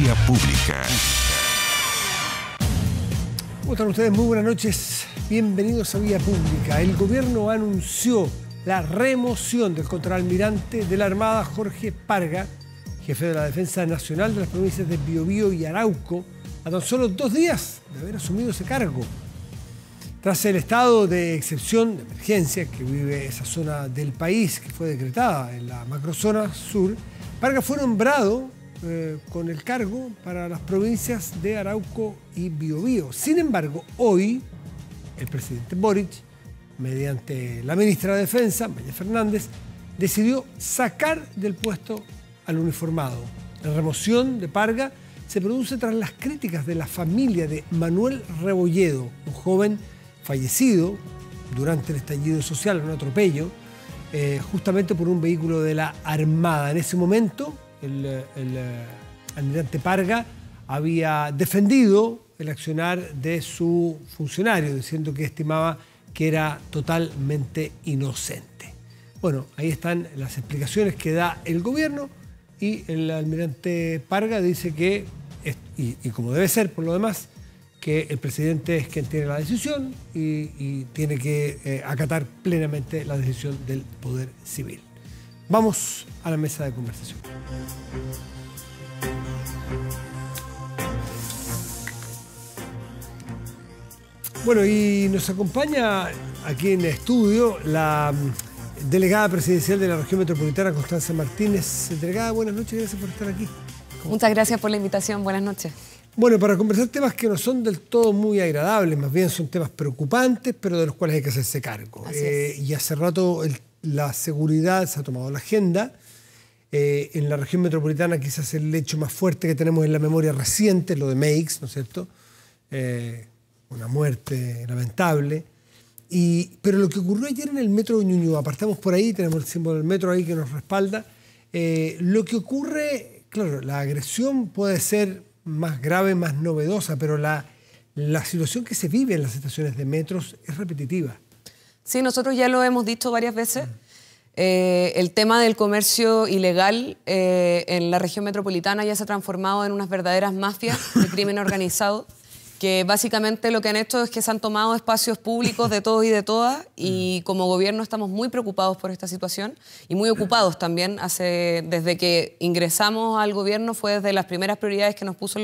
Vía Pública. ¿Cómo están ustedes? Muy buenas noches. Bienvenidos a Vía Pública. El gobierno anunció la remoción del contraalmirante de la Armada Jorge Parga, jefe de la Defensa Nacional de las provincias de Biobío y Arauco, a tan solo 2 días de haber asumido ese cargo. Tras el estado de excepción, de emergencia, que vive esa zona del país, que fue decretada en la macrozona sur, Parga fue nombrado con el cargo para las provincias de Arauco y Biobío. Sin embargo, hoy el presidente Boric, mediante la ministra de Defensa, Maya Fernández, decidió sacar del puesto al uniformado. La remoción de Parga se produce tras las críticas de la familia de Manuel Rebolledo, un joven fallecido durante el estallido social en un atropello, justamente por un vehículo de la Armada. En ese momento, el almirante Parga había defendido el accionar de su funcionario, diciendo que estimaba que era totalmente inocente. Bueno, ahí están las explicaciones que da el gobierno y el almirante Parga dice que, y como debe ser por lo demás, que el presidente es quien tiene la decisión y tiene que acatar plenamente la decisión del Poder Civil. Vamos a la mesa de conversación. Bueno, y nos acompaña aquí en el estudio la delegada presidencial de la región metropolitana, Constanza Martínez. Delegada, buenas noches, gracias por estar aquí. Muchas gracias por la invitación, buenas noches. Bueno, para conversar temas que no son del todo muy agradables, más bien son temas preocupantes, pero de los cuales hay que hacerse cargo. Y hace rato la seguridad se ha tomado la agenda. En la región metropolitana quizás el hecho más fuerte que tenemos en la memoria reciente es lo de Meix, ¿no es cierto? Una muerte lamentable. Pero lo que ocurrió ayer en el metro de Ñuñoa, partamos por ahí, tenemos el símbolo del metro ahí que nos respalda. Lo que ocurre, claro, la agresión puede ser más grave, más novedosa, pero la situación que se vive en las estaciones de metros es repetitiva. Sí, nosotros ya lo hemos dicho varias veces. El tema del comercio ilegal en la región metropolitana ya se ha transformado en unas verdaderas mafias de crimen organizado, que básicamente lo que han hecho es que se han tomado espacios públicos de todos y de todas, y como gobierno estamos muy preocupados por esta situación y muy ocupados también. Desde que ingresamos al gobierno fue desde las primeras prioridades que nos puso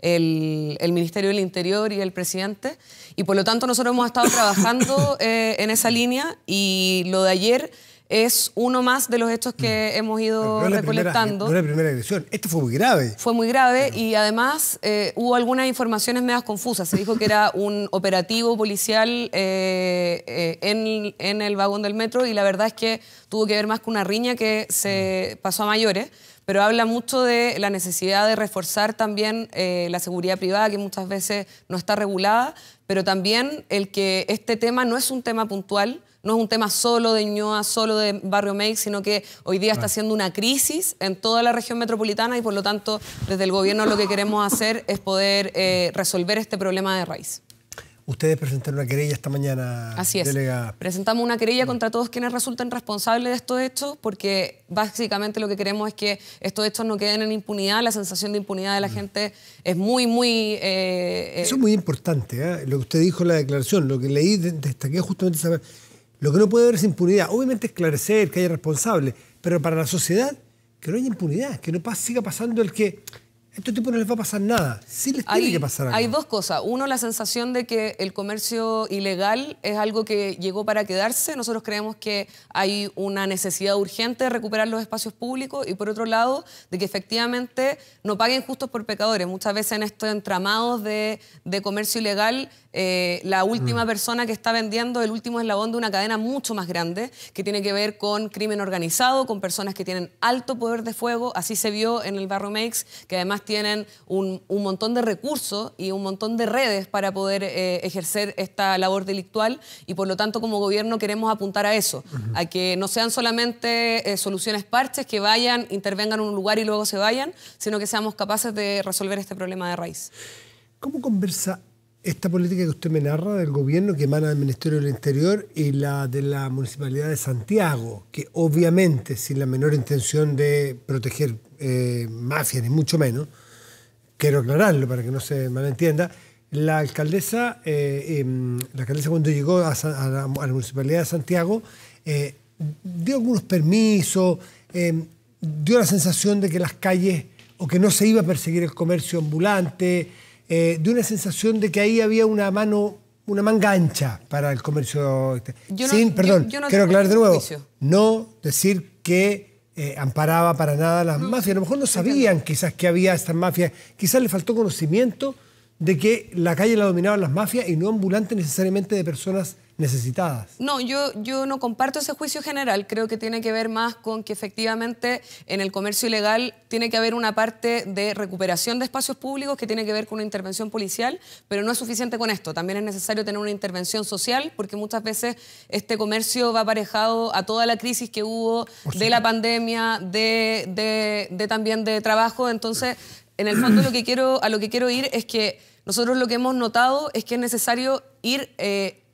el Ministerio del Interior y el presidente, y por lo tanto nosotros hemos estado trabajando en esa línea, y lo de ayer es uno más de los hechos que hemos ido recolectando. No es la primera agresión. Esto fue muy grave. Fue muy grave, y además hubo algunas informaciones medias confusas. Se dijo que era un operativo policial en el vagón del metro, y la verdad es que tuvo que ver más con una riña que se pasó a mayores, pero habla mucho de la necesidad de reforzar también la seguridad privada, que muchas veces no está regulada, pero también el que este tema no es un tema puntual, no es un tema solo de Ñuñoa, solo de Barrio Meix, sino que hoy día está siendo una crisis en toda la región metropolitana, y por lo tanto desde el gobierno lo que queremos hacer es poder resolver este problema de raíz. Ustedes presentaron una querella esta mañana, así es. Delegada. Presentamos una querella contra todos quienes resulten responsables de estos hechos, porque básicamente lo que queremos es que estos hechos no queden en impunidad. La sensación de impunidad de la gente es muy... Eso es muy importante, lo que usted dijo en la declaración, lo que leí, destaqué justamente saber. Lo que no puede haber es impunidad. Obviamente esclarecer, que haya responsables, pero para la sociedad que no haya impunidad, que no siga pasando el que a estos tipos no les va a pasar nada. Sí les tiene que pasar algo. Hay dos cosas. Uno, la sensación de que el comercio ilegal es algo que llegó para quedarse. Nosotros creemos que hay una necesidad urgente de recuperar los espacios públicos, y por otro lado, de que efectivamente no paguen justos por pecadores. Muchas veces en estos entramados de comercio ilegal, la última persona que está vendiendo, el último eslabón de una cadena mucho más grande, que tiene que ver con crimen organizado, con personas que tienen alto poder de fuego. Así se vio en el Barrio Meix, que además tienen un montón de recursos y un montón de redes para poder ejercer esta labor delictual, y por lo tanto como gobierno queremos apuntar a eso, a que no sean solamente soluciones parches que vayan, intervengan en un lugar y luego se vayan, sino que seamos capaces de resolver este problema de raíz. ¿Cómo conversa esta política que usted me narra del gobierno, que emana del Ministerio del Interior, y la de la Municipalidad de Santiago, que obviamente sin la menor intención de proteger mafias, ni mucho menos, quiero aclararlo para que no se malentienda, la alcaldesa cuando llegó a la Municipalidad de Santiago dio algunos permisos, dio la sensación de que las calles, o que no se iba a perseguir el comercio ambulante, dio una sensación de que ahí había una manga ancha para el comercio. Quiero aclarar de nuevo, no decir que amparaba para nada las mafias. A lo mejor no sabían quizás que había estas mafias, quizás le faltó conocimiento de que la calle la dominaban las mafias y no ambulantes necesariamente de personas necesitadas. No, yo no comparto ese juicio general. Creo que tiene que ver más con que efectivamente en el comercio ilegal tiene que haber una parte de recuperación de espacios públicos que tiene que ver con una intervención policial, pero no es suficiente con esto. También es necesario tener una intervención social, porque muchas veces este comercio va aparejado a toda la crisis que hubo de la pandemia, también de trabajo. Entonces, en el fondo a lo que quiero ir es que nosotros lo que hemos notado es que es necesario ir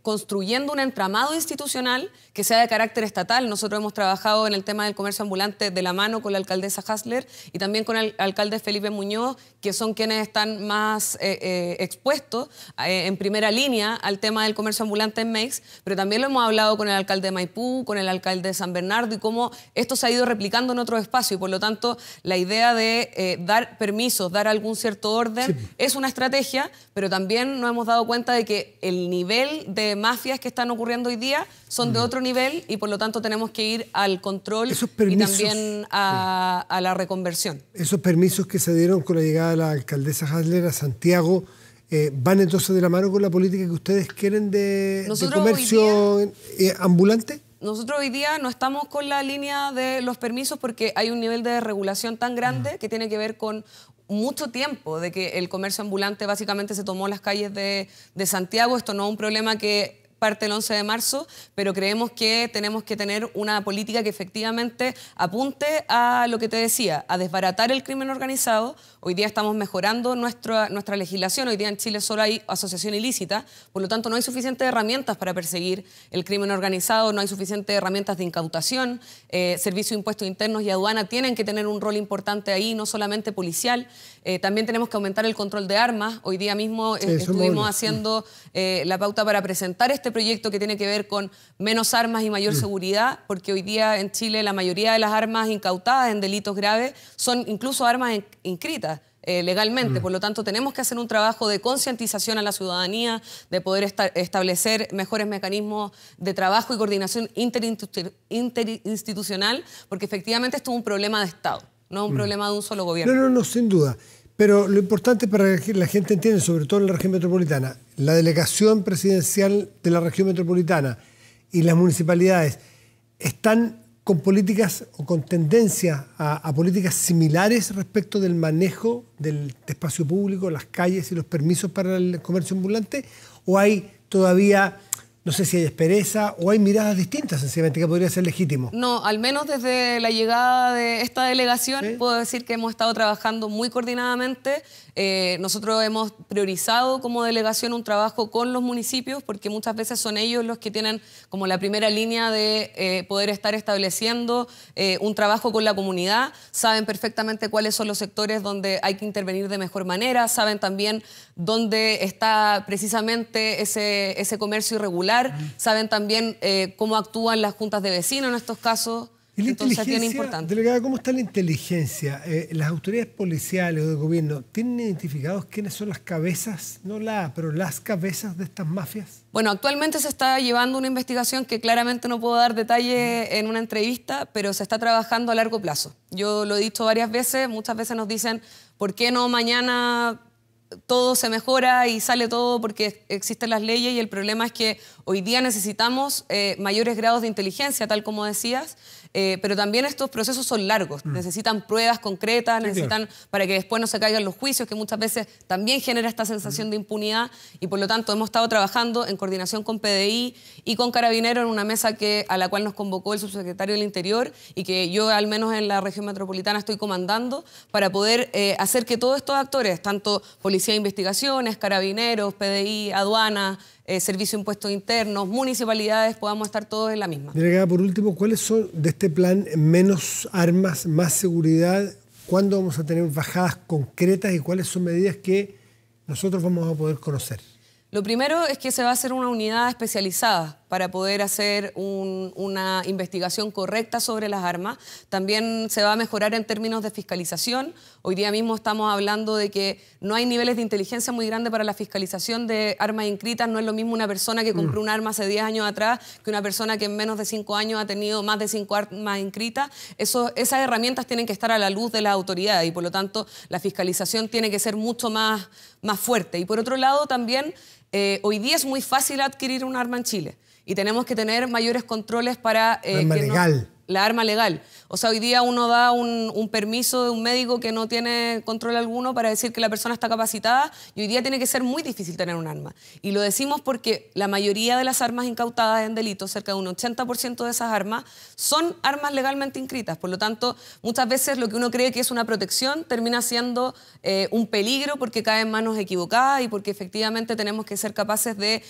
construyendo un entramado institucional que sea de carácter estatal. Nosotros hemos trabajado en el tema del comercio ambulante de la mano con la alcaldesa Hasler y también con el alcalde Felipe Muñoz, que son quienes están más expuestos en primera línea al tema del comercio ambulante en Meix, pero también lo hemos hablado con el alcalde de Maipú, con el alcalde de San Bernardo, y cómo esto se ha ido replicando en otros espacios. Y por lo tanto, la idea de dar permisos, dar algún cierto orden, es una estrategia, pero también nos hemos dado cuenta de que el nivel de mafias que están ocurriendo hoy día son de otro nivel, y por lo tanto tenemos que ir al control y también a la reconversión. Esos permisos que se dieron con la llegada de la alcaldesa Hasler a Santiago van entonces de la mano con la política que ustedes quieren de comercio ambulante. Nosotros hoy día no estamos con la línea de los permisos porque hay un nivel de regulación tan grande que tiene que ver con mucho tiempo de que el comercio ambulante básicamente se tomó las calles de Santiago. Esto no es un problema que parte el 11 de marzo, pero creemos que tenemos que tener una política que efectivamente apunte a lo que te decía, a desbaratar el crimen organizado. Hoy día estamos mejorando nuestra legislación. Hoy día en Chile solo hay asociación ilícita, por lo tanto no hay suficientes herramientas para perseguir el crimen organizado, no hay suficientes herramientas de incautación. Servicio de Impuestos Internos y Aduana tienen que tener un rol importante ahí, no solamente policial. También tenemos que aumentar el control de armas. Hoy día mismo estuvimos haciendo la pauta para presentar este proyecto que tiene que ver con menos armas y mayor seguridad, porque hoy día en Chile la mayoría de las armas incautadas en delitos graves son incluso armas inscritas legalmente. Por lo tanto, tenemos que hacer un trabajo de concientización a la ciudadanía, de poder establecer mejores mecanismos de trabajo y coordinación interinstitucional, porque efectivamente esto es un problema de Estado, no es un problema de un solo gobierno. No, sin duda. Pero lo importante para que la gente entienda, sobre todo en la región metropolitana, la delegación presidencial de la región metropolitana y las municipalidades están con políticas o con tendencia a políticas similares respecto del manejo del espacio público, las calles y los permisos para el comercio ambulante, o hay todavía, no sé si hay aspereza o hay miradas distintas, sencillamente, que podría ser legítimo? No, al menos desde la llegada de esta delegación puedo decir que hemos estado trabajando muy coordinadamente. Nosotros hemos priorizado como delegación un trabajo con los municipios, porque muchas veces son ellos los que tienen como la primera línea de poder estar estableciendo un trabajo con la comunidad. Saben perfectamente cuáles son los sectores donde hay que intervenir de mejor manera, saben también dónde está precisamente ese comercio irregular, saben también cómo actúan las juntas de vecinos en estos casos. Entonces es bien importante. Delegada, ¿cómo está la inteligencia? ¿Las autoridades policiales o de gobierno tienen identificados quiénes son las cabezas, pero las cabezas de estas mafias? Bueno, actualmente se está llevando una investigación que claramente no puedo dar detalle en una entrevista, pero se está trabajando a largo plazo. Yo lo he dicho varias veces, muchas veces nos dicen, ¿por qué no mañana todo se mejora y sale todo porque existen las leyes? Y el problema es que hoy día necesitamos mayores grados de inteligencia, tal como decías, pero también estos procesos son largos, necesitan pruebas concretas, necesitan para que después no se caigan los juicios, que muchas veces también genera esta sensación de impunidad, y por lo tanto hemos estado trabajando en coordinación con PDI y con Carabineros en una mesa a la cual nos convocó el subsecretario del Interior y que yo al menos en la región metropolitana estoy comandando para poder hacer que todos estos actores, tanto Policía de Investigaciones, Carabineros, PDI, Aduana, Servicio de Impuestos Internos, municipalidades, podamos estar todos en la misma. Delegada, por último, ¿cuáles son de este plan menos armas, más seguridad? ¿Cuándo vamos a tener bajadas concretas y cuáles son medidas que nosotros vamos a poder conocer? Lo primero es que se va a hacer una unidad especializada para poder hacer una investigación correcta sobre las armas. También se va a mejorar en términos de fiscalización. Hoy día mismo estamos hablando de que no hay niveles de inteligencia muy grandes para la fiscalización de armas inscritas. No es lo mismo una persona que compró un arma hace 10 años atrás que una persona que en menos de 5 años ha tenido más de 5 armas inscritas. Esas herramientas tienen que estar a la luz de las autoridades y por lo tanto la fiscalización tiene que ser mucho más fuerte. Y por otro lado también hoy día es muy fácil adquirir un arma en Chile y tenemos que tener mayores controles para... la arma legal. O sea, hoy día uno da un permiso de un médico que no tiene control alguno para decir que la persona está capacitada y hoy día tiene que ser muy difícil tener un arma. Y lo decimos porque la mayoría de las armas incautadas en delitos, cerca de un 80% de esas armas, son armas legalmente inscritas. Por lo tanto, muchas veces lo que uno cree que es una protección termina siendo un peligro porque cae en manos equivocadas y porque efectivamente tenemos que ser capaces de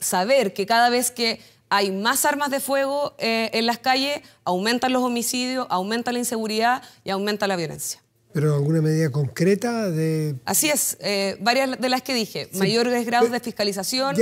saber que cada vez que hay más armas de fuego en las calles, aumentan los homicidios, aumenta la inseguridad y aumenta la violencia. ¿Pero alguna medida concreta de...? Así es, varias de las que dije. Sí. Mayores grados de fiscalización,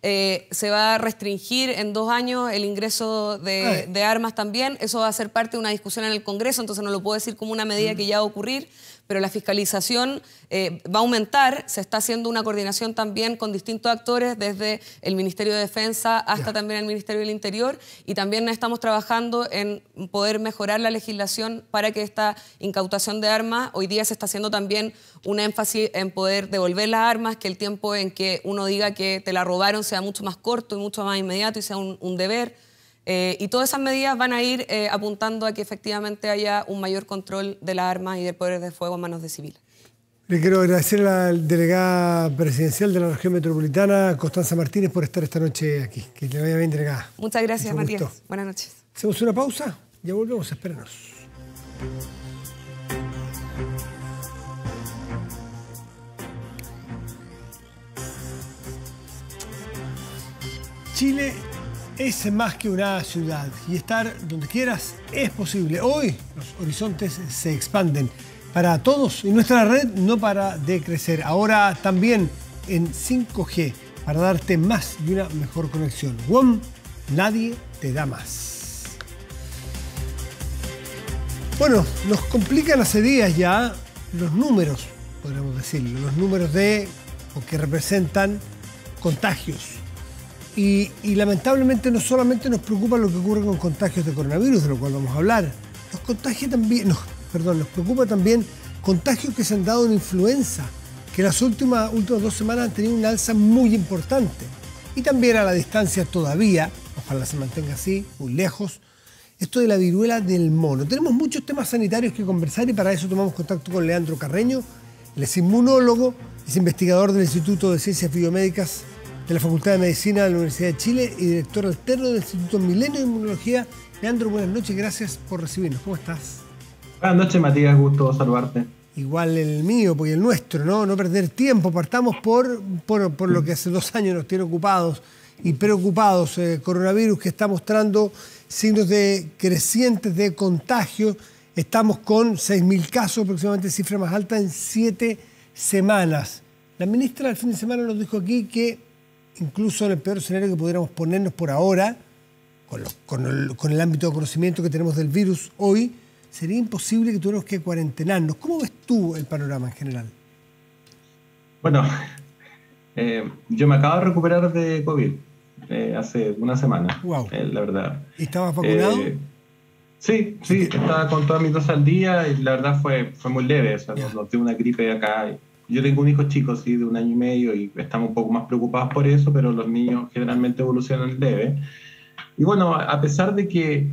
se va a restringir en 2 años el ingreso de armas también. Eso va a ser parte de una discusión en el Congreso, entonces no lo puedo decir como una medida que ya va a ocurrir, pero la fiscalización va a aumentar. Se está haciendo una coordinación también con distintos actores, desde el Ministerio de Defensa hasta también el Ministerio del Interior, y también estamos trabajando en poder mejorar la legislación para que esta incautación de armas, hoy día se está haciendo también un énfasis en poder devolver las armas, que el tiempo en que uno diga que te la robaron sea mucho más corto y mucho más inmediato y sea un deber. Y todas esas medidas van a ir apuntando a que efectivamente haya un mayor control de las armas y del poder de fuego en manos de civiles. Le quiero agradecer a la delegada presidencial de la región metropolitana, Constanza Martínez, por estar esta noche aquí. Que le vaya bien, delegada. Muchas gracias, Matías. Buenas noches. Hacemos una pausa, ya volvemos, espérenos. Chile es más que una ciudad y estar donde quieras es posible. Hoy los horizontes se expanden para todos y nuestra red no para de crecer. Ahora también en 5G para darte más y una mejor conexión. WOM, nadie te da más. Bueno, nos complican hace días ya los números, podríamos decirlo, los números o que representan contagios. Y lamentablemente no solamente nos preocupa lo que ocurre con contagios de coronavirus, de lo cual vamos a hablar, nos preocupa también contagios que se han dado en influenza, que las últimas 2 semanas han tenido una alza muy importante. Y también a la distancia todavía, ojalá se mantenga así, muy lejos, esto de la viruela del mono. Tenemos muchos temas sanitarios que conversar y para eso tomamos contacto con Leandro Carreño. Él es inmunólogo, es investigador del Instituto de Ciencias Biomédicas de la Facultad de Medicina de la Universidad de Chile y director alterno del Instituto Milenio de Inmunología. Leandro, buenas noches, gracias por recibirnos. ¿Cómo estás? Buenas noches, Matías, gusto saludarte. Igual el mío, pues el nuestro, ¿no? No perder tiempo. Partamos por lo que hace 2 años nos tiene ocupados y preocupados. Coronavirus que está mostrando signos crecientes de contagio. Estamos con 6.000 casos, aproximadamente cifra más alta en 7 semanas. La ministra el fin de semana nos dijo aquí que incluso en el peor escenario que pudiéramos ponernos por ahora, con el ámbito de conocimiento que tenemos del virus hoy, sería imposible que tuviéramos que cuarentenarnos. ¿Cómo ves tú el panorama en general? Bueno, yo me acabo de recuperar de COVID hace una semana, wow. La verdad. ¿Y estabas vacunado? Sí, estaba con todas mis dosis al día y la verdad fue muy leve. O sea, no tuve una gripe acá. Yo tengo un hijo chico, sí, de 1 año y medio y estamos un poco más preocupados por eso, pero los niños generalmente evolucionan leve. Y bueno, a pesar de que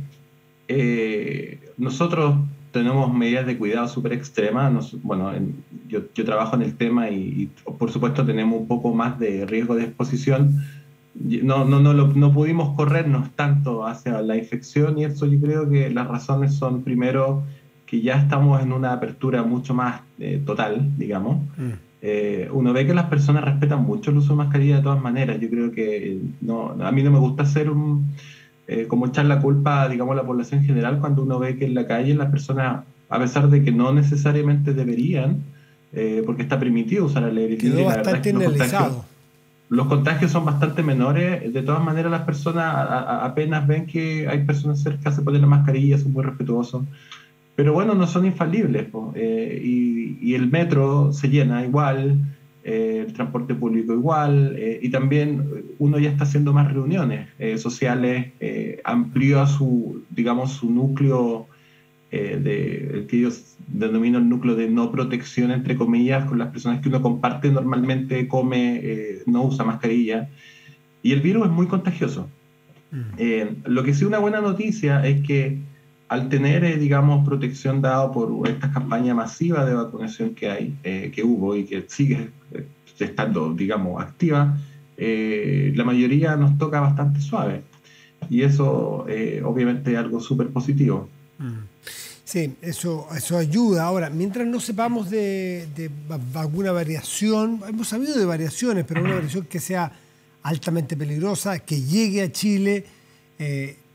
nosotros tenemos medidas de cuidado súper extremas, yo trabajo en el tema y por supuesto tenemos un poco más de riesgo de exposición. No pudimos corrernos tanto hacia la infección y eso yo creo que las razones son primero que ya estamos en una apertura mucho más total, digamos. Uno ve que las personas respetan mucho el uso de mascarilla de todas maneras. Yo creo que a mí no me gusta hacer como echar la culpa, digamos, a la población en general cuando uno ve que en la calle las personas a pesar de que no necesariamente deberían, porque está permitido usar el aire libre. Quedó bastante analizado. Los contagios son bastante menores. De todas maneras, las personas apenas ven que hay personas cerca, se ponen la mascarilla, son muy respetuosos. Pero bueno, no son infalibles. Y el metro se llena igual, el transporte público igual, y también uno ya está haciendo más reuniones sociales, amplió su núcleo que ellos denominan núcleo de no protección, entre comillas, con las personas que uno comparte normalmente, come, no usa mascarilla. Y el virus es muy contagioso. Lo que sí, una buena noticia es que al tener, protección dada por estas campañas masivas de vacunación que hay, que hubo y que sigue estando, activa, la mayoría nos toca bastante suave. Y eso, obviamente, es algo súper positivo. Sí, eso ayuda. Ahora, mientras no sepamos de alguna variación, hemos sabido de variaciones, pero una variación que sea altamente peligrosa, que llegue a Chile,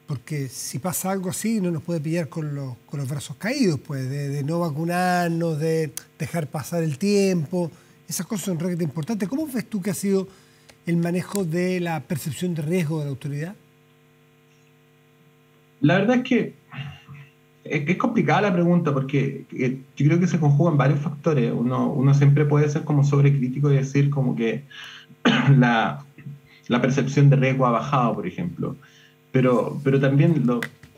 porque si pasa algo así no nos puede pillar con los brazos caídos, pues, de no vacunarnos, de dejar pasar el tiempo. Esas cosas son realmente importantes. ¿Cómo ves tú que ha sido el manejo de la percepción de riesgo de la autoridad? La verdad es que es complicada la pregunta porque yo creo que se conjugan varios factores. Uno siempre puede ser como sobrecrítico y decir como que la percepción de riesgo ha bajado, por ejemplo. Pero también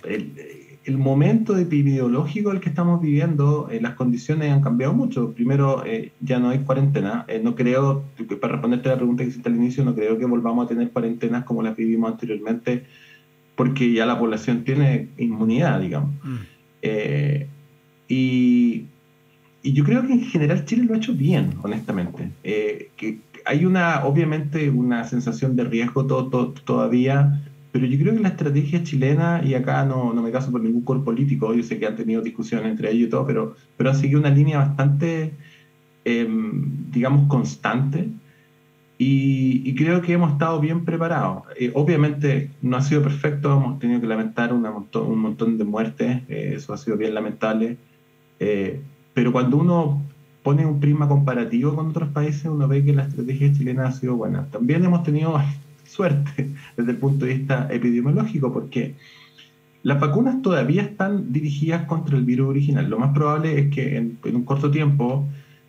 el momento epidemiológico al que estamos viviendo, las condiciones han cambiado mucho. Primero, ya no hay cuarentena. No creo, para responderte a la pregunta que hiciste al inicio, no creo que volvamos a tener cuarentenas como las vivimos anteriormente, porque ya la población tiene inmunidad, digamos. Y yo creo que en general Chile lo ha hecho bien, honestamente. Que hay obviamente una sensación de riesgo todavía, pero yo creo que la estrategia chilena, y acá no me caso por ningún color político, yo sé que han tenido discusiones entre ellos y todo, pero han seguido una línea bastante, constante, y creo que hemos estado bien preparados. Obviamente no ha sido perfecto, hemos tenido que lamentar un montón de muertes, eso ha sido bien lamentable, pero cuando uno pone un prisma comparativo con otros países, uno ve que la estrategia chilena ha sido buena. También hemos tenido suerte desde el punto de vista epidemiológico, porque las vacunas todavía están dirigidas contra el virus original. Lo más probable es que en un corto tiempo,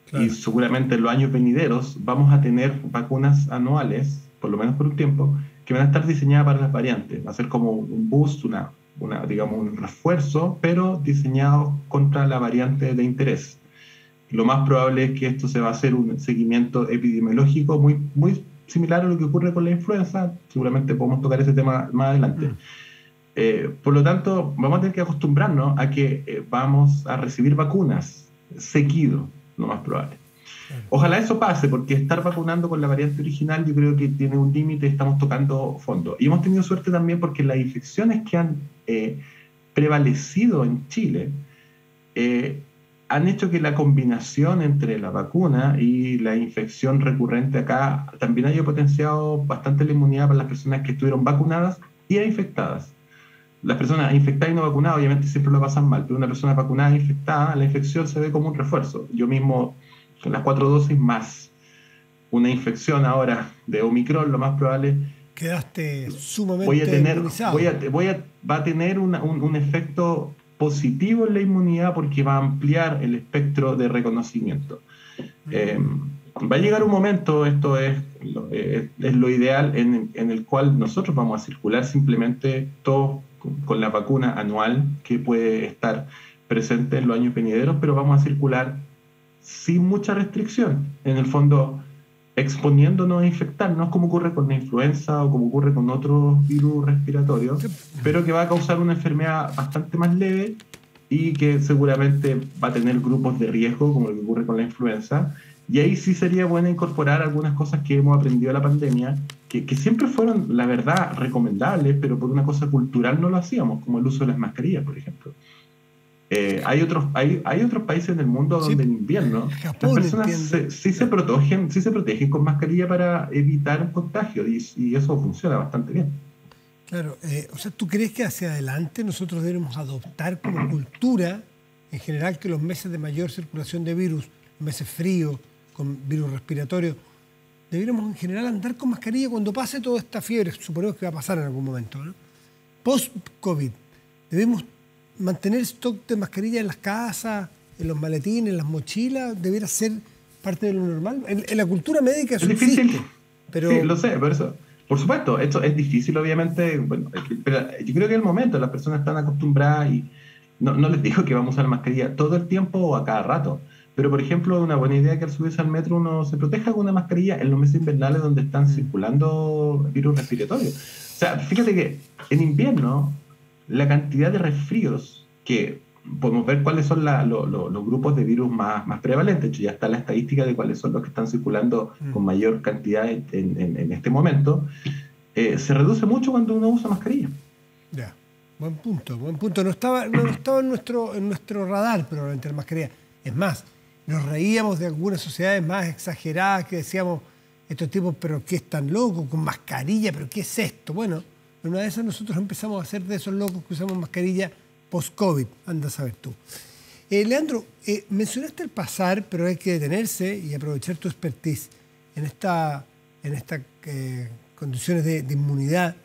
claro, y seguramente en los años venideros, vamos a tener vacunas anuales, por lo menos por un tiempo, que van a estar diseñadas para las variantes. Va a ser como un boost, un refuerzo, pero diseñado contra la variante de interés. Lo más probable es que esto se va a hacer un seguimiento epidemiológico muy, muy similar a lo que ocurre con la influenza. Seguramente podemos tocar ese tema más adelante. Por lo tanto, vamos a tener que acostumbrarnos a que vamos a recibir vacunas seguido, lo más probable. Ojalá eso pase, porque estar vacunando con la variante original yo creo que tiene un límite, estamos tocando fondo. Y hemos tenido suerte también porque las infecciones que han prevalecido en Chile han hecho que la combinación entre la vacuna y la infección recurrente acá también haya potenciado bastante la inmunidad para las personas que estuvieron vacunadas y infectadas. Las personas infectadas y no vacunadas obviamente siempre lo pasan mal, pero una persona vacunada e infectada, la infección se ve como un refuerzo. Yo mismo, con las 4 dosis más una infección ahora de Omicron, lo más probable... Quedaste sumamente inmunizado. Va a tener un efecto positivo en la inmunidad porque va a ampliar el espectro de reconocimiento. Va a llegar un momento, esto es lo ideal, en el cual nosotros vamos a circular simplemente todos con la vacuna anual que puede estar presente en los años venideros, pero vamos a circular sin mucha restricción. En el fondo, exponiéndonos a infectarnos, como ocurre con la influenza o como ocurre con otros virus respiratorios, pero que va a causar una enfermedad bastante más leve y que seguramente va a tener grupos de riesgo, como lo que ocurre con la influenza. Y ahí sí sería bueno incorporar algunas cosas que hemos aprendido de la pandemia, que siempre fueron, la verdad, recomendables, pero por una cosa cultural no lo hacíamos, como el uso de las mascarillas, por ejemplo. Hay otros países en el mundo donde en invierno Japón, las personas sí se protegen con mascarilla para evitar el contagio, y eso funciona bastante bien. Claro, o sea, ¿tú crees que hacia adelante nosotros debemos adoptar como cultura en general que los meses de mayor circulación de virus, los meses fríos, con virus respiratorio, debiéramos en general andar con mascarilla cuando pase toda esta fiebre, suponemos que va a pasar en algún momento, ¿no? Post-COVID, debemos mantener stock de mascarilla en las casas, en los maletines, en las mochilas, debiera ser parte de lo normal. En la cultura médica eso es difícil, existe, pero... Sí, lo sé, por eso. Por supuesto, esto es difícil, obviamente, bueno, pero yo creo que es el momento, las personas están acostumbradas y no les digo que vamos a usar mascarilla todo el tiempo o a cada rato, pero por ejemplo, es una buena idea que al subirse al metro uno se proteja con una mascarilla en los meses invernales donde están circulando virus respiratorios. O sea, fíjate que en invierno la cantidad de resfríos que podemos ver cuáles son los grupos de virus más prevalentes. De hecho, ya está la estadística de cuáles son los que están circulando con mayor cantidad en este momento. Se reduce mucho cuando uno usa mascarilla. Ya, buen punto. No estaba en nuestro radar probablemente la mascarilla. Es más, nos reíamos de algunas sociedades más exageradas que decíamos, estos tipos, pero ¿qué están locos? Con mascarilla, ¿pero qué es esto? Bueno, en una de esas nosotros empezamos a ser de esos locos que usamos mascarilla post-COVID, anda a saber tú. Leandro, mencionaste el pasar, pero hay que detenerse y aprovechar tu expertise en estas condiciones de inmunidad,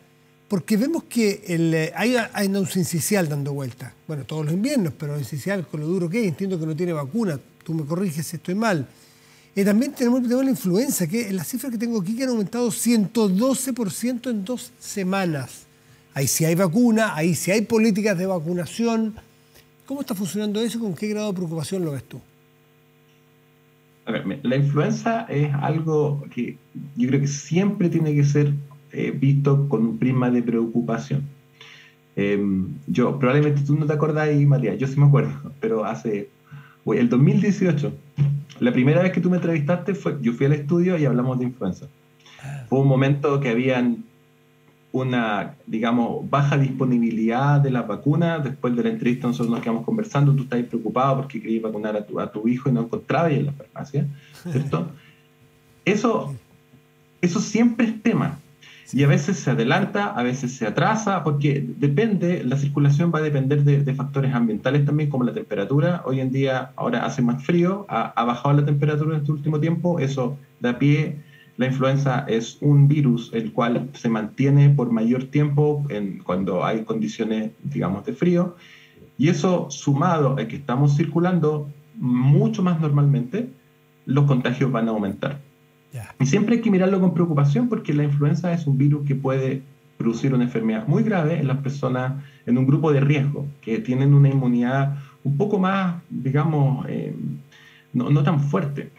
porque vemos que hay un sincicial dando vueltas. Bueno, todos los inviernos, pero el sincicial con lo duro que es, entiendo que no tiene vacuna, tú me corriges si estoy mal. También tenemos el tema de la influenza, que las cifras que tengo aquí que han aumentado 112% en 2 semanas. Ahí sí hay vacuna, ahí sí hay políticas de vacunación. ¿Cómo está funcionando eso y con qué grado de preocupación lo ves tú? A ver, la influenza es algo que yo creo que siempre tiene que ser visto con un prisma de preocupación. Probablemente tú no te acordás, María, yo sí me acuerdo, pero el 2018, la primera vez que tú me entrevistaste yo fui al estudio y hablamos de influenza. Fue un momento que habían una, digamos, baja disponibilidad de la vacuna. Después de la entrevista nosotros nos quedamos conversando, tú estabas preocupado porque querías vacunar a tu hijo y no encontrabas en la farmacia, ¿cierto? Eso siempre es tema. Y a veces se adelanta, a veces se atrasa, porque la circulación va a depender de factores ambientales también, como la temperatura. Hoy en día, ahora hace más frío, ha bajado la temperatura en este último tiempo, eso da pie. La influenza es un virus el cual se mantiene por mayor tiempo cuando hay condiciones, digamos, de frío. Y eso, sumado a que estamos circulando mucho más normalmente, los contagios van a aumentar. Y siempre hay que mirarlo con preocupación porque la influenza es un virus que puede producir una enfermedad muy grave en las personas en un grupo de riesgo, que tienen una inmunidad un poco más, digamos, no tan fuerte.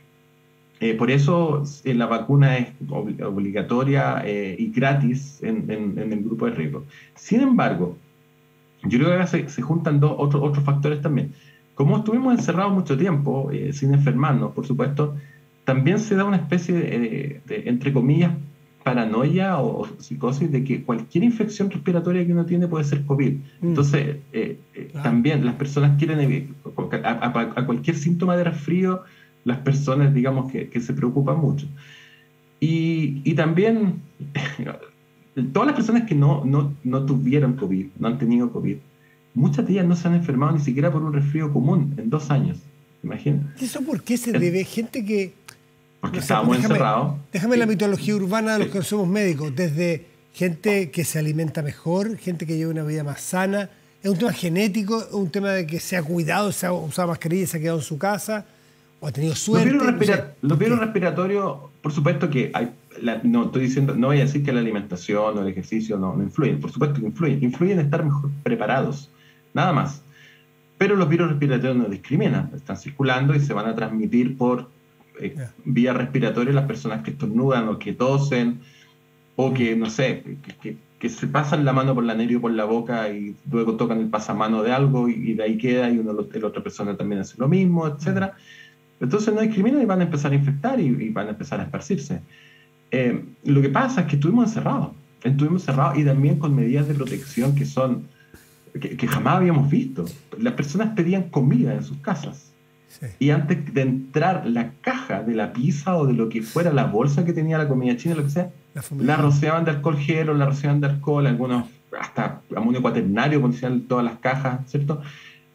Por eso la vacuna es obligatoria y gratis en el grupo de riesgo. Sin embargo, yo creo que ahora se juntan otros factores también. Como estuvimos encerrados mucho tiempo, sin enfermarnos, por supuesto, también se da una especie de entre comillas, paranoia o psicosis de que cualquier infección respiratoria que uno tiene puede ser COVID. Entonces, también las personas quieren, a cualquier síntoma de resfrío, las personas, digamos, que se preocupan mucho. Y también, todas las personas que no tuvieron COVID, no han tenido COVID, muchas de ellas no se han enfermado ni siquiera por un resfrío común en 2 años. ¿Imaginas? ¿Y eso por qué se debe? Gente que... Porque estábamos encerrados. Déjame la mitología urbana de los que somos médicos, desde gente que se alimenta mejor, gente que lleva una vida más sana. ¿Es un tema genético? ¿Es un tema de que se ha cuidado, se ha usado mascarilla y se ha quedado en su casa? ¿O ha tenido suerte? Los virus respiratorios, por supuesto que hay... no voy a decir que la alimentación o el ejercicio no influyen. Por supuesto que influyen. Influyen en estar mejor preparados. Nada más. Pero los virus respiratorios no discriminan. Están circulando y se van a transmitir por vía respiratoria las personas que estornudan o que tosen o que, no sé, que se pasan la mano por la nariz o por la boca y luego tocan el pasamano de algo y de ahí queda y la otra persona también hace lo mismo, etc. Entonces no discriminan y van a empezar a infectar y van a empezar a esparcirse. Lo que pasa es que estuvimos encerrados y también con medidas de protección que jamás habíamos visto. Las personas pedían comida en sus casas. Sí. Y antes de entrar la caja de la pizza o de lo que fuera, la bolsa que tenía la comida china, lo que sea, la rociaban de alcohol gel o la rociaban de alcohol, algunos hasta amonio cuaternario ponían todas las cajas, ¿cierto?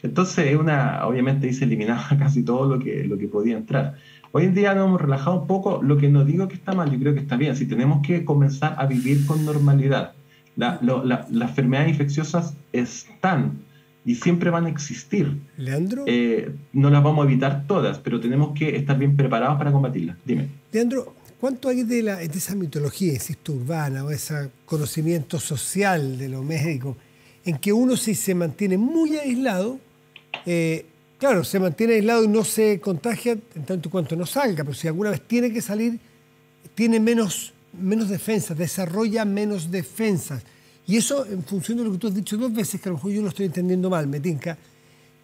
Entonces, obviamente ahí se eliminaba casi todo lo que podía entrar. Hoy en día nos hemos relajado un poco, lo que no digo que está mal, yo creo que está bien. Si tenemos que comenzar a vivir con normalidad. Las enfermedades infecciosas están y siempre van a existir. Leandro. No las vamos a evitar todas, pero tenemos que estar bien preparados para combatirlas. Dime. Leandro, ¿cuánto hay de esa mitología, insisto, urbana, o ese conocimiento social de lo médico, en que uno si se mantiene muy aislado, claro, se mantiene aislado y no se contagia en tanto cuanto no salga, pero si alguna vez tiene que salir, tiene menos defensas, desarrolla menos defensas? Y eso, en función de lo que tú has dicho 2 veces, que a lo mejor yo lo estoy entendiendo mal, me tinca,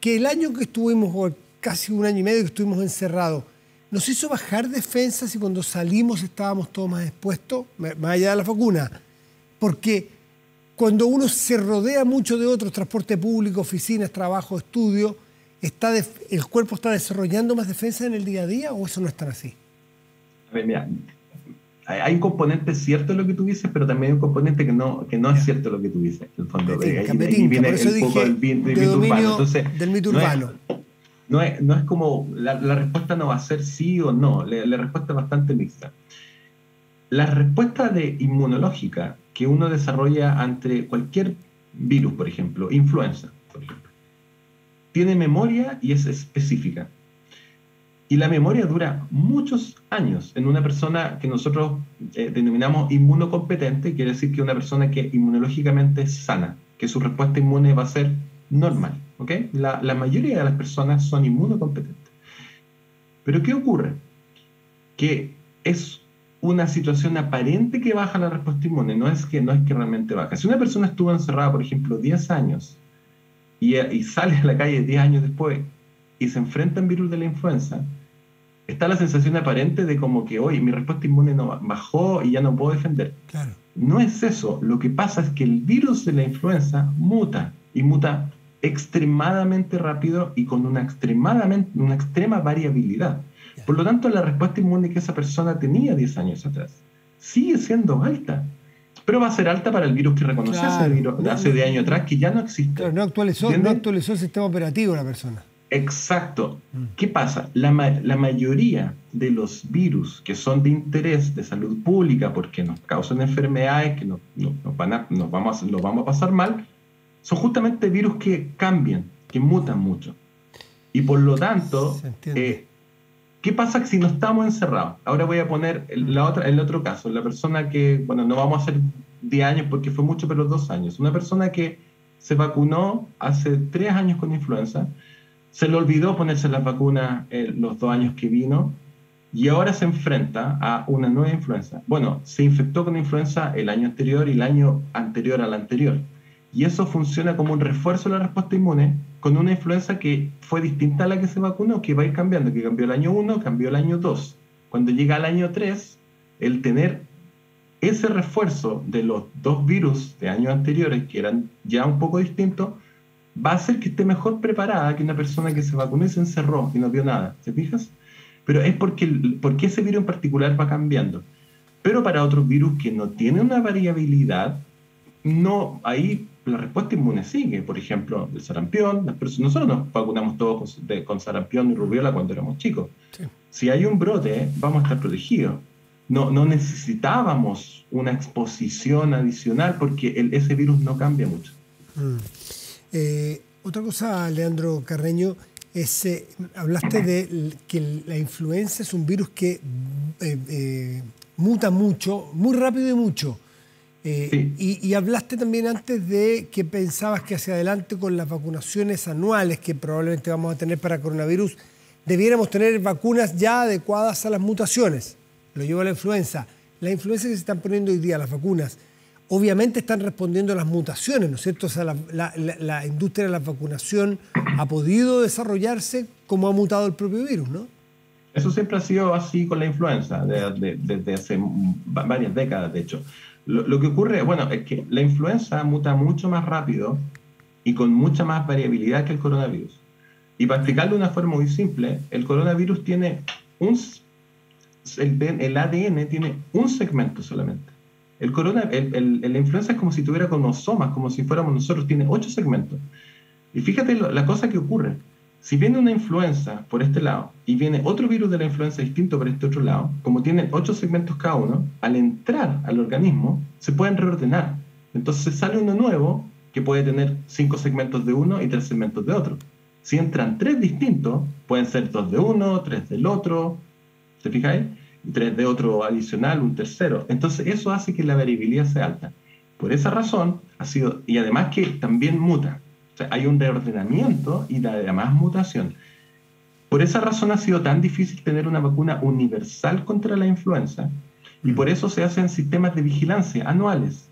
que el año que estuvimos, o casi 1 año y medio que estuvimos encerrados, nos hizo bajar defensas y cuando salimos estábamos todos más expuestos, más allá de la vacuna. Porque cuando uno se rodea mucho de otros, transporte público, oficinas, trabajo, estudio, ¿el cuerpo está desarrollando más defensas en el día a día o eso no es tan así? A ver, mira, hay un componente cierto en lo que tú dices, pero también hay un componente que no es cierto lo que tú dices, en el fondo. Ahí viene el poco del mito urbano. Entonces, del mito urbano. No es como, la respuesta no va a ser sí o no, la respuesta es bastante mixta. La respuesta inmunológica que uno desarrolla ante cualquier virus, por ejemplo, influenza, por ejemplo, tiene memoria y es específica. Y la memoria dura muchos años en una persona que nosotros denominamos inmunocompetente, quiere decir que una persona que inmunológicamente es sana, que su respuesta inmune va a ser normal. ¿Okay? La mayoría de las personas son inmunocompetentes. Pero ¿qué ocurre? Que es una situación aparente que baja la respuesta inmune, no es que realmente baja. Si una persona estuvo encerrada, por ejemplo, 10 años y sale a la calle 10 años después y se enfrenta al virus de la influenza, está la sensación aparente de como que, oye, mi respuesta inmune no bajó y ya no puedo defender. Claro. No es eso. Lo que pasa es que el virus de la influenza muta y muta extremadamente rápido y con una extrema variabilidad. Por lo tanto, la respuesta inmune que esa persona tenía 10 años atrás sigue siendo alta, pero va a ser alta para el virus que reconoce hace 10 años atrás, que ya no existe. Claro, no actualizó el sistema operativo de la persona. Exacto. ¿Qué pasa? La mayoría de los virus que son de interés de salud pública porque nos causan enfermedades que nos vamos a pasar mal, son justamente virus que cambian, que mutan mucho. Y por lo tanto, ¿qué pasa si no estamos encerrados? Ahora voy a poner el otro caso, la persona que, bueno, no vamos a hacer 10 años porque fue mucho, pero 2 años. Una persona que se vacunó hace 3 años con influenza, se le olvidó ponerse las vacunas los 2 años que vino y ahora se enfrenta a una nueva influenza. Bueno, se infectó con influenza el año anterior y el año anterior al anterior. Y eso funciona como un refuerzo de la respuesta inmune con una influenza que fue distinta a la que se vacunó, que va a ir cambiando, que cambió el año 1, cambió el año 2. Cuando llega al año 3, el tener ese refuerzo de los 2 virus de años anteriores, que eran ya un poco distintos, va a hacer que esté mejor preparada que una persona que se vacunó y se encerró y no vio nada. ¿Te fijas? Pero es porque ese virus en particular va cambiando. Pero para otros virus que no tienen una variabilidad, no, ahí la respuesta inmune sigue. Por ejemplo, el sarampión. Nosotros nos vacunamos todos con sarampión y rubiola cuando éramos chicos. Sí. Si hay un brote, vamos a estar protegidos. No necesitábamos una exposición adicional porque ese virus no cambia mucho. Otra cosa, Leandro Carreño, es hablaste de que la influenza es un virus que muta mucho, muy rápido y mucho. Sí. Y hablaste también antes de que pensabas que hacia adelante con las vacunaciones anuales que probablemente vamos a tener para coronavirus, debiéramos tener vacunas ya adecuadas a las mutaciones. Lo llevo a la influenza. Las influencias que se están poniendo hoy día, las vacunas, obviamente están respondiendo a las mutaciones, ¿no es cierto? O sea, la industria de la vacunación ha podido desarrollarse como ha mutado el propio virus, ¿no? Eso siempre ha sido así con la influenza, desde hace varias décadas, de hecho. Lo que ocurre, bueno, es que la influenza muta mucho más rápido y con mucha más variabilidad que el coronavirus. Y para explicarlo de una forma muy simple, el coronavirus tiene el ADN tiene un segmento solamente. La influenza es como si tuviera cromosomas, como si fuéramos nosotros, tiene 8 segmentos. Y fíjate la cosa que ocurre. Si viene una influenza por este lado y viene otro virus de la influenza distinto por este otro lado, como tienen 8 segmentos cada uno, al entrar al organismo se pueden reordenar. Entonces sale uno nuevo que puede tener 5 segmentos de uno y 3 segmentos de otro. Si entran 3 distintos, pueden ser 2 de uno, 3 del otro, ¿te fijáis? 3 de otro adicional, un tercero. Entonces eso hace que la variabilidad sea alta. Por esa razón ha sido, y además que también muta. O sea, hay un reordenamiento y además mutación. Por esa razón ha sido tan difícil tener una vacuna universal contra la influenza y por eso se hacen sistemas de vigilancia anuales,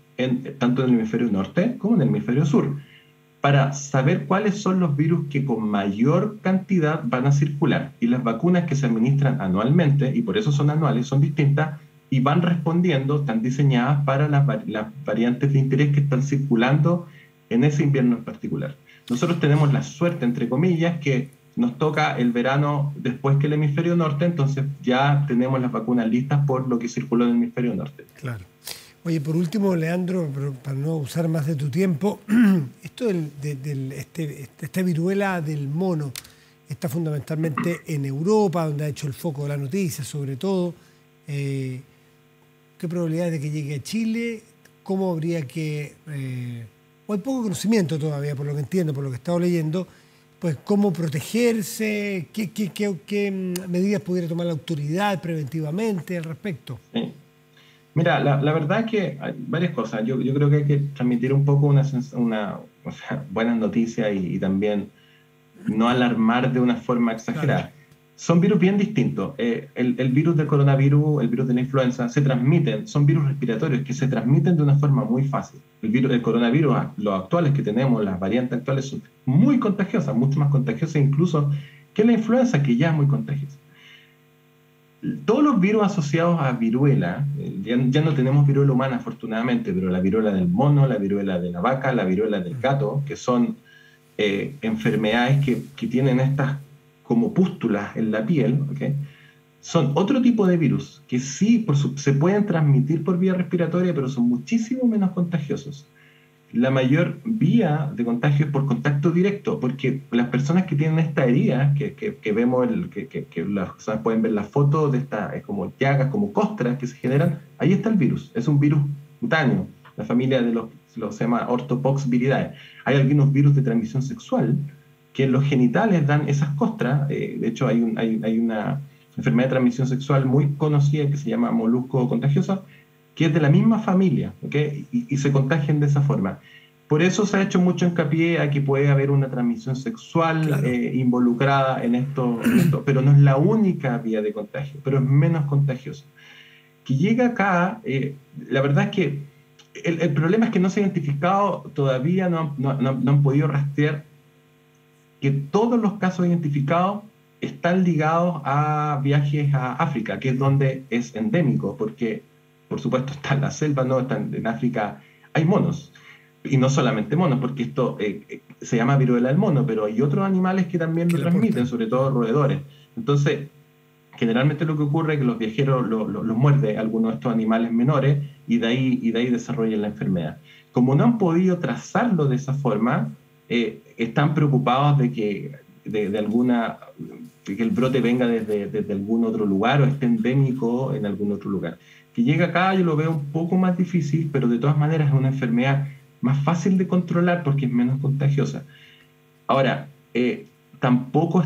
tanto en el hemisferio norte como en el hemisferio sur, para saber cuáles son los virus que con mayor cantidad van a circular. Y las vacunas que se administran anualmente, y por eso son anuales, son distintas y van respondiendo, están diseñadas para las variantes de interés que están circulando en ese invierno en particular. Nosotros tenemos la suerte, entre comillas, que nos toca el verano después que el hemisferio norte, entonces ya tenemos las vacunas listas por lo que circuló en el hemisferio norte. Claro. Oye, por último, Leandro, pero para no usar más de tu tiempo, esto esta viruela del mono está fundamentalmente en Europa, donde ha hecho el foco de la noticia, sobre todo. ¿Qué probabilidades de que llegue a Chile? ¿Cómo habría que... o hay poco conocimiento todavía, por lo que entiendo, por lo que he estado leyendo, pues cómo protegerse, qué medidas pudiera tomar la autoridad preventivamente al respecto. Sí. Mira, la verdad es que hay varias cosas. Yo creo que hay que transmitir un poco una buenas noticias y también no alarmar de una forma exagerada. Claro. Son virus bien distintos. El virus del coronavirus, el virus de la influenza, son virus respiratorios que se transmiten de una forma muy fácil. El coronavirus, los actuales que tenemos, las variantes actuales, son muy contagiosas, mucho más contagiosas incluso que la influenza, que ya es muy contagiosa. Todos los virus asociados a viruela, ya no tenemos viruela humana afortunadamente, pero la viruela del mono, la viruela de la vaca, la viruela del gato, que son enfermedades que tienen estas como pústulas en la piel, ¿okay? Son otro tipo de virus que sí se pueden transmitir por vía respiratoria, pero son muchísimo menos contagiosos. La mayor vía de contagio es por contacto directo, porque las personas que tienen esta herida, que vemos, que las personas pueden ver la foto de estas como llagas, como costras que se generan, ahí está el virus. Es un virus cutáneo, la familia de se llama Orthopox viridae. Hay algunos virus de transmisión sexual que en los genitales dan esas costras. De hecho, hay una enfermedad de transmisión sexual muy conocida que se llama molusco contagiosa, que es de la misma familia, ¿okay? y se contagian de esa forma. Por eso se ha hecho mucho hincapié a que puede haber una transmisión sexual, claro, involucrada en esto, pero no es la única vía de contagio, pero es menos contagioso. Que llega acá, la verdad es que el problema es que no se ha identificado, todavía no han podido rastrear que todos los casos identificados están ligados a viajes a África, que es donde es endémico, porque por supuesto está en la selva, ¿no? En África hay monos, y no solamente monos, porque esto se llama viruela del mono, pero hay otros animales que también lo transmiten, sobre todo roedores. Entonces, generalmente lo que ocurre es que los viajeros los muerde algunos de estos animales menores y de ahí desarrollan la enfermedad. Como no han podido trazarlo de esa forma, están preocupados de que que el brote venga desde algún otro lugar o esté endémico en algún otro lugar. Que llegue acá yo lo veo un poco más difícil, pero de todas maneras es una enfermedad más fácil de controlar porque es menos contagiosa. Ahora, tampoco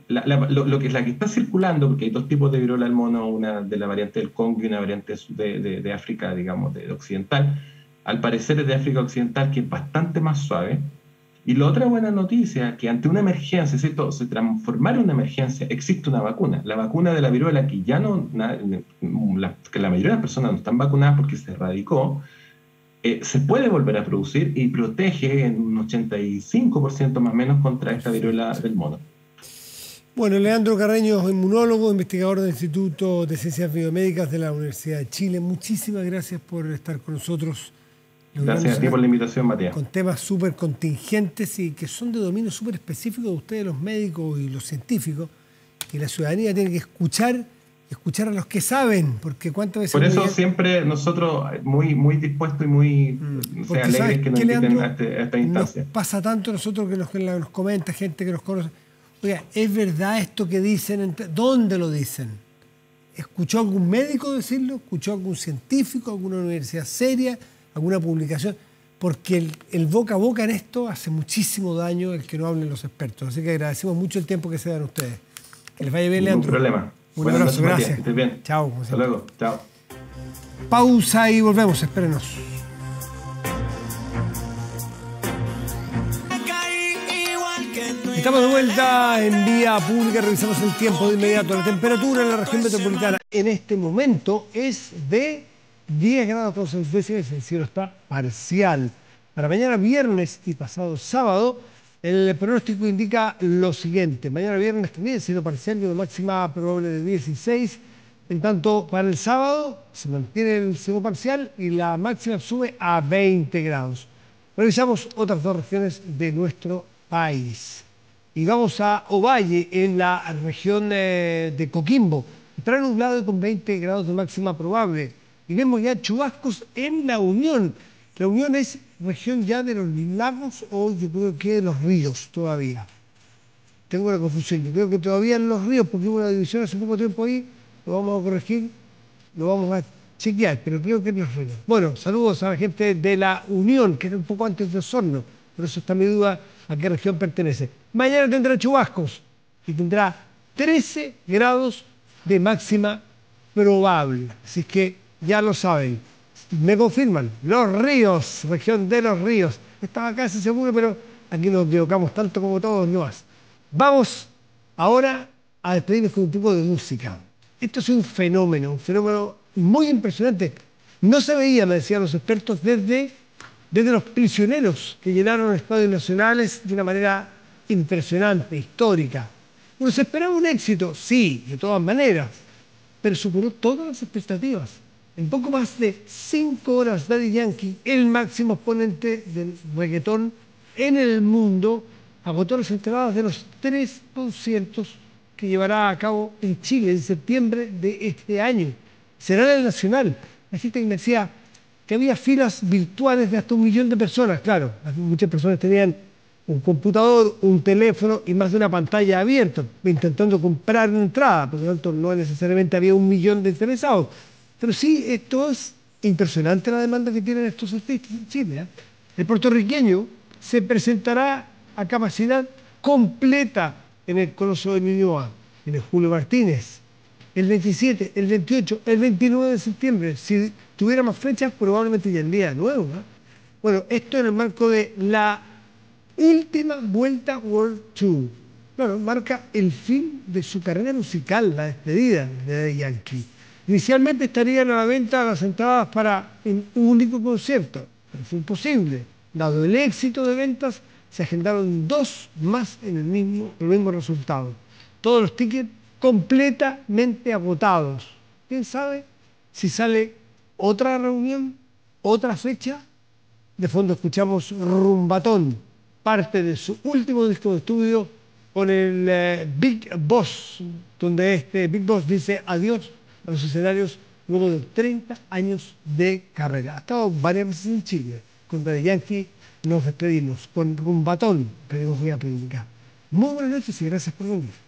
lo que es la que está circulando, porque hay dos tipos de viruela del mono, una de la variante del Congo y una variante de África, digamos, de occidental. Al parecer es de África Occidental, que es bastante más suave. Y la otra buena noticia, que ante una emergencia, ¿cierto?, se transformara en una emergencia, existe una vacuna. La vacuna de la viruela, que ya que la mayoría de las personas no están vacunadas porque se erradicó, se puede volver a producir y protege en un 85% más o menos contra esta viruela del mono. Bueno, Leandro Carreño, inmunólogo, investigador del Instituto de Ciencias Biomédicas de la Universidad de Chile. Muchísimas gracias por estar con nosotros. Gracias a ti por la invitación, Matías. Con temas súper contingentes y que son de dominio súper específico de ustedes, los médicos y los científicos, que la ciudadanía tiene que escuchar escuchar a los que saben, porque cuántas veces... Por eso siempre nosotros muy dispuestos y muy alegres que nos inviten a esta instancia. Nos pasa tanto nosotros que nos comenta gente que nos conoce. Oiga, ¿es verdad esto que dicen? ¿Dónde lo dicen? ¿Escuchó algún médico decirlo? ¿Escuchó algún científico? ¿Alguna universidad seria? ¿Alguna publicación? Porque el boca a boca en esto hace muchísimo daño el que no hablen los expertos. Así que agradecemos mucho el tiempo que se dan ustedes. Que les vaya bien, Leandro. Ningún problema. Un abrazo, gracias. Que estés bien. Chao. Hasta luego. Chao. Pausa y volvemos. Espérenos. Estamos de vuelta en Vía Pública. Revisamos el tiempo de inmediato. La temperatura en la región metropolitana en este momento es de 10 grados Celsius. El cielo está parcial. Para mañana viernes y pasado sábado, el pronóstico indica lo siguiente. Mañana viernes también cielo parcial y una máxima probable de 16. En tanto, para el sábado se mantiene el cielo parcial y la máxima sube a 20 grados. Revisamos otras dos regiones de nuestro país. Y vamos a Ovalle, en la región de Coquimbo. Estará nublado con 20 grados de máxima probable. Y vemos ya chubascos en La Unión. La Unión es región ya de los lagos o yo creo que de los ríos todavía. Tengo una confusión. Yo creo que todavía en los ríos, porque hubo una división hace poco tiempo ahí. Lo vamos a corregir, lo vamos a chequear, pero creo que en los ríos. Bueno, saludos a la gente de La Unión, que era un poco antes de Osorno. Por eso está mi duda a qué región pertenece. Mañana tendrá chubascos y tendrá 13 grados de máxima probable. Así que ya lo saben. Me confirman, Los Ríos, región de Los Ríos. Estaba casi seguro, pero aquí nos equivocamos tanto como todos los demás. Vamos ahora a despedirnos con un tipo de música. Esto es un fenómeno muy impresionante. No se veía, me decían los expertos, desde los prisioneros que llenaron estadios nacionales de una manera impresionante, histórica. Bueno, se esperaba un éxito, sí, de todas maneras, pero superó todas las expectativas. En poco más de 5 horas, Daddy Yankee, el máximo exponente del reggaetón en el mundo, agotó las entradas de los 3 conciertos que llevará a cabo en Chile en septiembre de este año. Será en el Nacional. La gente me decía que había filas virtuales de hasta 1 millón de personas. Claro, muchas personas tenían un computador, un teléfono y más de una pantalla abierta, intentando comprar una entrada. Por lo tanto, no necesariamente había 1 millón de interesados. Pero sí, esto es impresionante la demanda que tienen estos artistas en Chile, ¿eh? El puertorriqueño se presentará a capacidad completa en el Coloso de Ñuñoa, en el Julio Martínez, el 27, el 28, el 29 de septiembre. Si tuviera más fechas, probablemente ya el día nuevo, ¿no? Bueno, esto en el marco de la última Vuelta World Tour. Claro, marca el fin de su carrera musical, la despedida de Daddy Yankee. Inicialmente estarían a la venta las entradas para un único concierto, pero fue imposible. Dado el éxito de ventas, se agendaron 2 más en el mismo resultado. Todos los tickets completamente agotados. ¿Quién sabe si sale otra reunión, otra fecha? De fondo escuchamos Rumbatón, parte de su último disco de estudio con el Big Boss, donde este Big Boss dice adiós a los escenarios luego de 30 años de carrera. Ha estado varias veces en Chile. Con Daddy Yankee nos despedimos. Con Rumbatón pedimos vía pública. Muy buenas noches y gracias por venir.